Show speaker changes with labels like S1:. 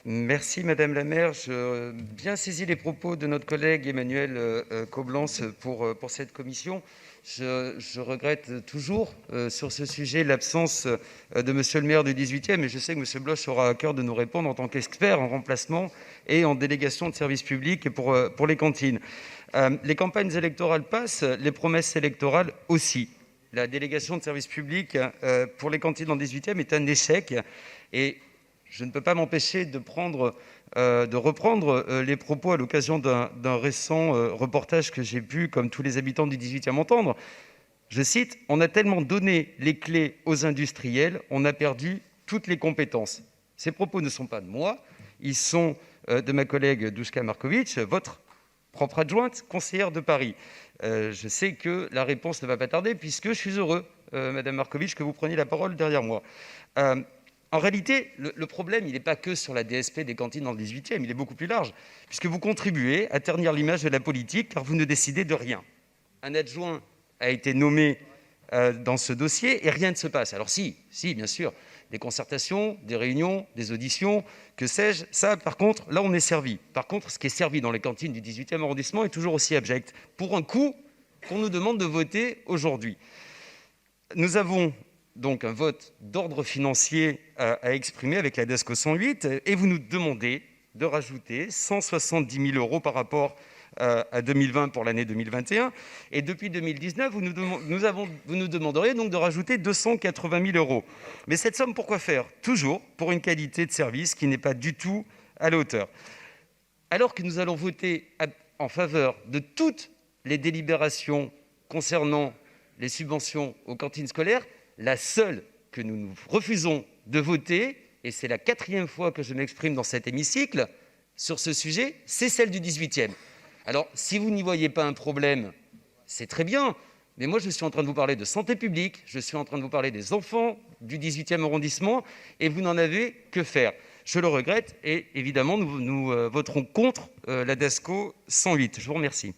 S1: Merci Madame la maire. Je bien saisi les propos de notre collègue Emmanuel Coblence pour cette commission. Je regrette toujours sur ce sujet l'absence de monsieur le maire du 18e, et je sais que monsieur Bloch aura à cœur de nous répondre en tant qu'expert en remplacement et en délégation de service public pour les cantines. Les campagnes électorales passent, les promesses électorales aussi. La délégation de service public pour les cantines dans le 18e est un échec, et je ne peux pas m'empêcher de reprendre les propos à l'occasion d'un récent reportage que j'ai pu, comme tous les habitants du 18e, entendre. Je cite : « On a tellement donné les clés aux industriels, on a perdu toutes les compétences. » Ces propos ne sont pas de moi, ils sont de ma collègue Duška Marković, votre propre adjointe conseillère de Paris. Je sais que la réponse ne va pas tarder, puisque je suis heureux, Madame Marković, que vous preniez la parole derrière moi. En réalité, le problème, il n'est pas que sur la DSP des cantines dans le 18e, il est beaucoup plus large, puisque vous contribuez à ternir l'image de la politique, car vous ne décidez de rien. Un adjoint a été nommé dans ce dossier et rien ne se passe. Alors si, bien sûr, des concertations, des réunions, des auditions, que sais-je, ça, par contre, là, on est servi. Par contre, ce qui est servi dans les cantines du 18e arrondissement est toujours aussi abject, pour un coût qu'on nous demande de voter aujourd'hui. Nous avons donc un vote d'ordre financier à exprimer avec la DESCO 108, et vous nous demandez de rajouter 170 000 € par rapport à 2020 pour l'année 2021, et depuis 2019, vous nous demanderiez donc de rajouter 280 000 €. Mais cette somme, pourquoi faire ? Toujours pour une qualité de service qui n'est pas du tout à la hauteur. Alors que nous allons voter en faveur de toutes les délibérations concernant les subventions aux cantines scolaires, la seule que nous nous refusons de voter, et c'est la 4e fois que je m'exprime dans cet hémicycle sur ce sujet, c'est celle du 18e. Alors, si vous n'y voyez pas un problème, c'est très bien, mais moi je suis en train de vous parler de santé publique, je suis en train de vous parler des enfants du 18e arrondissement, et vous n'en avez que faire. Je le regrette, et évidemment nous voterons contre la DESCO 108. Je vous remercie.